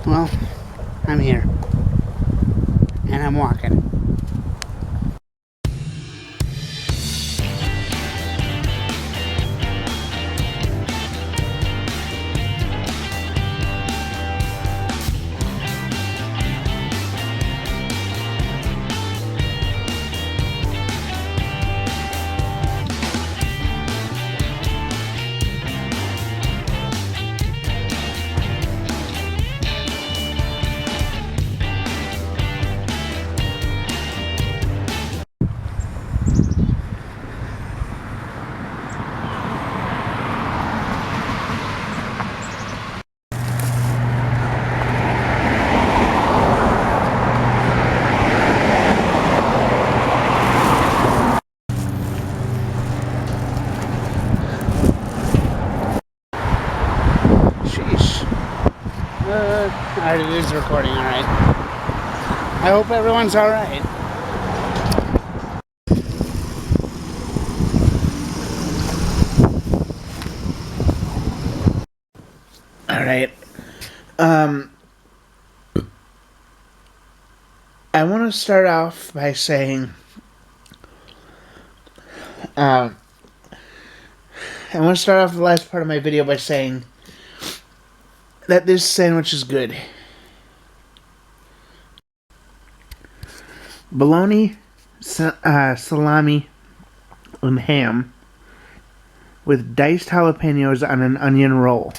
Well, I'm here. And I'm walking. Sheesh. Alright, it is recording, alright. I hope everyone's alright. Alright. I want to start off by saying, I want to start off the last part of my video by saying that this sandwich is good. Bologna, salami, and ham with diced jalapenos on an onion roll.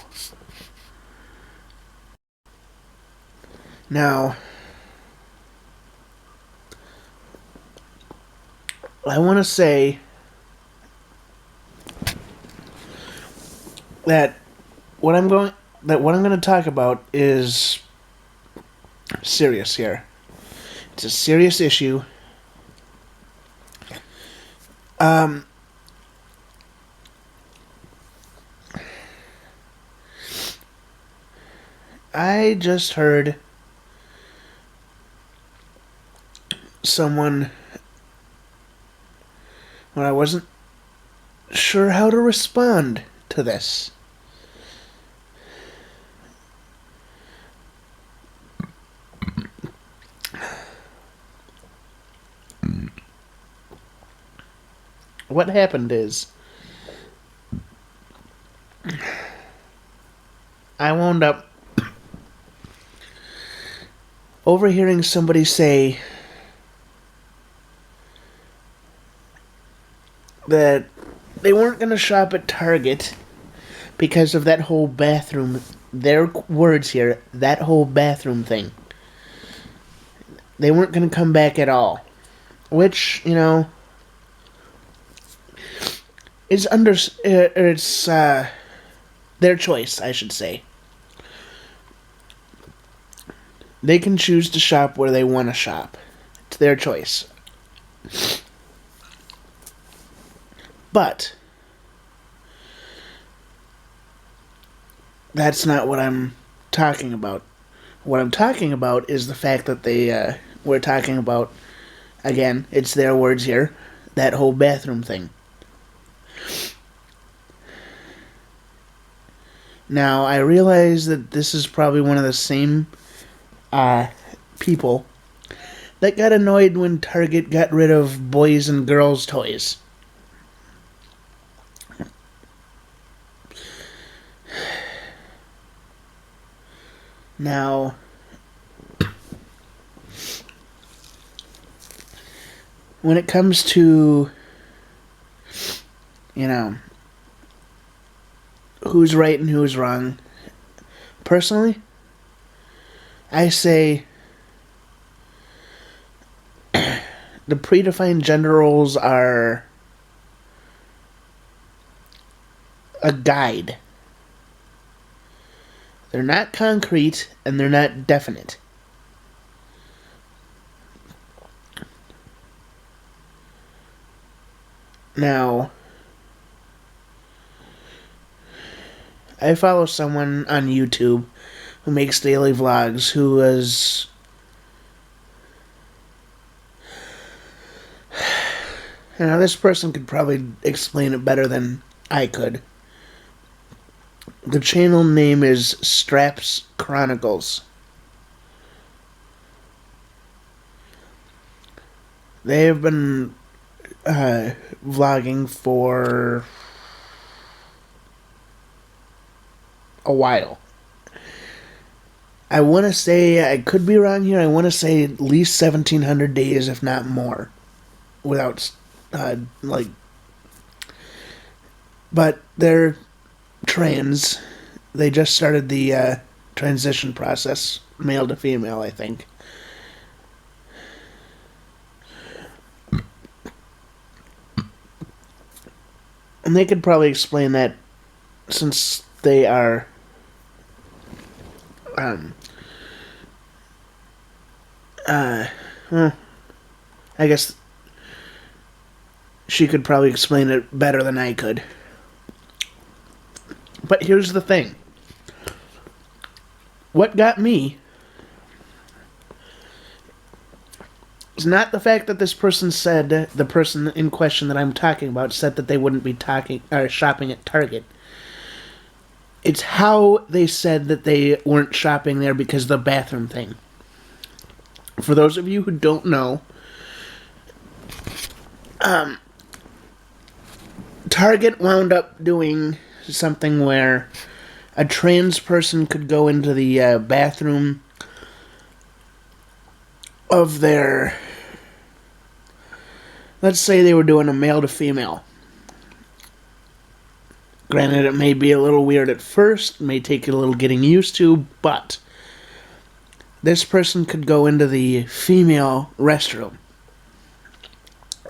Now, I want to say that what I'm going to talk about is serious here. It's a serious issue. I just heard someone when I wasn't sure how to respond to this. What happened is I wound up overhearing somebody say that they weren't going to shop at Target because of that whole bathroom, their words here, that whole bathroom thing. They weren't going to come back at all. Which, you know, is it's their choice, I should say. They can choose to shop where they want to shop. It's their choice. But that's not what I'm talking about. What I'm talking about is the fact that we're talking about, again, it's their words here, that whole bathroom thing. Now, I realize that this is probably one of the same people that got annoyed when Target got rid of boys and girls toys. Now, when it comes to, you know, who's right and who's wrong, personally, I say the predefined gender roles are a guide. They're not concrete and they're not definite. Now, I follow someone on YouTube who makes daily vlogs who was... You know, this person could probably explain it better than I could. The channel name is Straps Chronicles. They have been vlogging for a while. I want to say, I could be wrong here, I want to say at least 1,700 days, if not more, without, like, but they're trans. They just started the transition process, male to female, I think. And they could probably explain that since they are, well, I guess she could probably explain it better than I could. But here's the thing. What got me is not the fact that this person said, the person in question that I'm talking about said that they wouldn't be shopping at Target. It's how they said that they weren't shopping there because of the bathroom thing. For those of you who don't know, Target wound up doing something where a trans person could go into the bathroom of their... Let's say they were doing a male to female. Granted, it may be a little weird at first, may take a little getting used to, but this person could go into the female restroom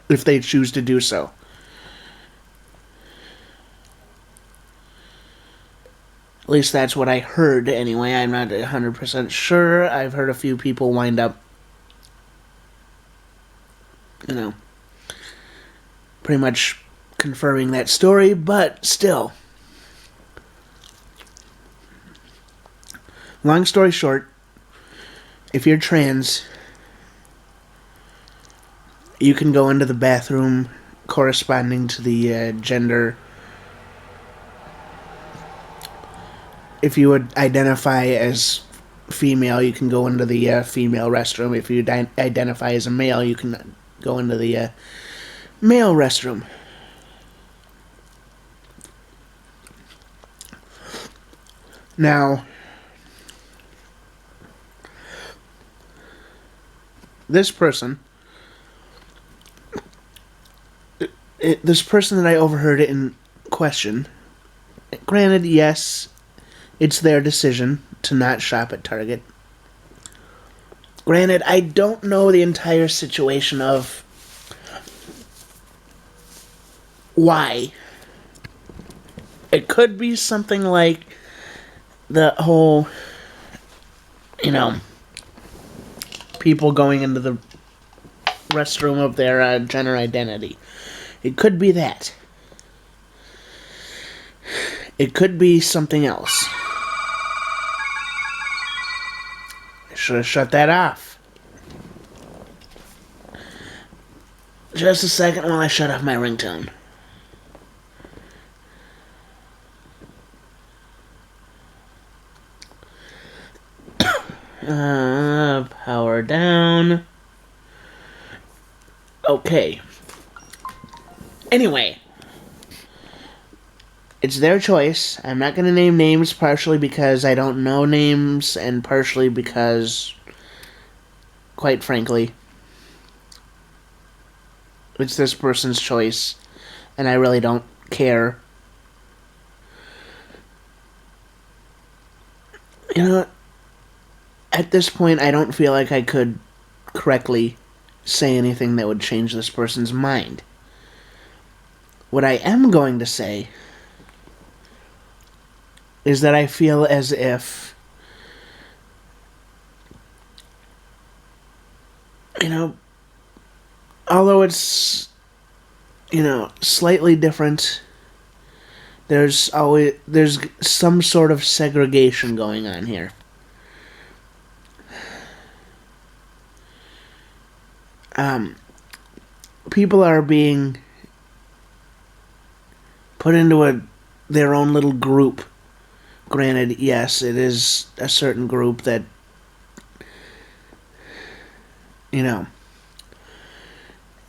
if they choose to do so. At least that's what I heard anyway. I'm not 100% sure. I've heard a few people wind up, pretty much confirming that story, but still. Long story short, if you're trans, you can go into the bathroom corresponding to the gender. If you would identify as female, you can go into the female restroom. If you identify as a male, you can go into the male restroom. Now, this person that I overheard it in question, granted, yes, it's their decision to not shop at Target. Granted, I don't know the entire situation of why. It could be something like the whole, people going into the restroom of their gender identity. It could be that. It could be something else. I should have shut that off. Just a second while I shut off my ringtone. Power down. Okay. Anyway. It's their choice. I'm not going to name names, partially because I don't know names, and partially because, quite frankly, it's this person's choice, and I really don't care. At this point, I don't feel like I could correctly say anything that would change this person's mind. What I am going to say is that I feel as if, although it's, slightly different, there's some sort of segregation going on here. People are being put into their own little group. Granted, yes, it is a certain group that,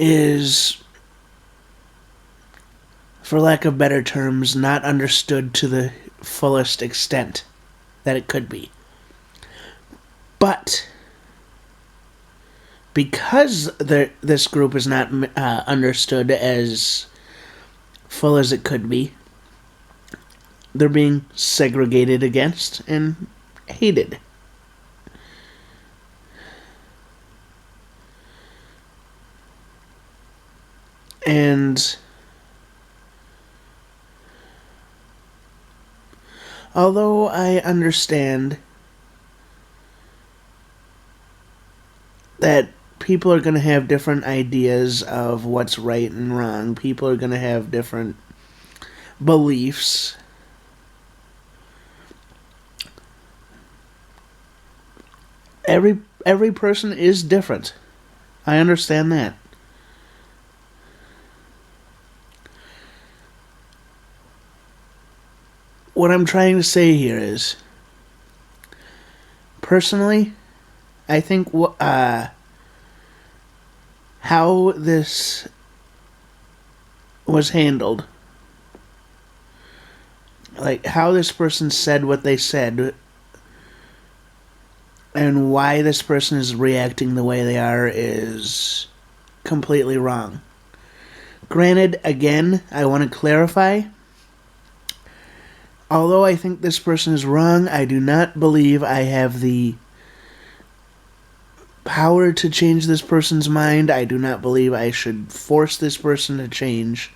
is, for lack of better terms, not understood to the fullest extent that it could be. But because this group is not understood as full as it could be, they're being segregated against and hated. And although I understand that people are going to have different ideas of what's right and wrong, people are going to have different beliefs, every person is different. I understand that. What I'm trying to say here is, personally, I think how this was handled, like how this person said what they said, and why this person is reacting the way they are, is completely wrong. Granted, again, I want to clarify, although I think this person is wrong, I do not believe I have the power to change this person's mind. I do not believe I should force this person to change.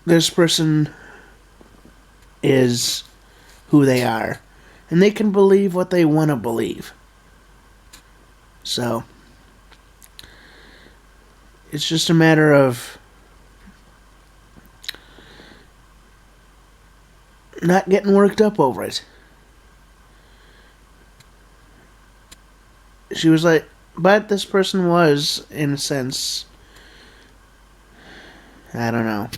This person is who they are, and they can believe what they want to believe. So, it's just a matter of not getting worked up over it. She was like, but this person was, in a sense, I don't know.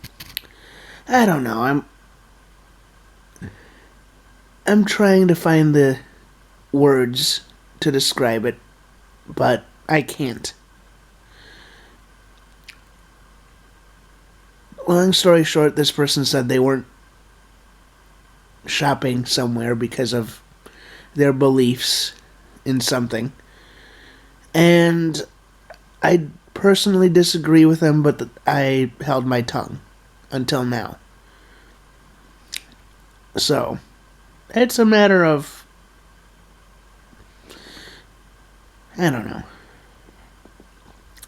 I'm trying to find the words to describe it, but I can't. Long story short, this person said they weren't shopping somewhere because of their beliefs in something. And I personally disagree with them, but I held my tongue until now. So, it's a matter of, I don't know.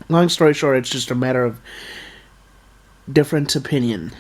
Long story short, it's just a matter of different opinion.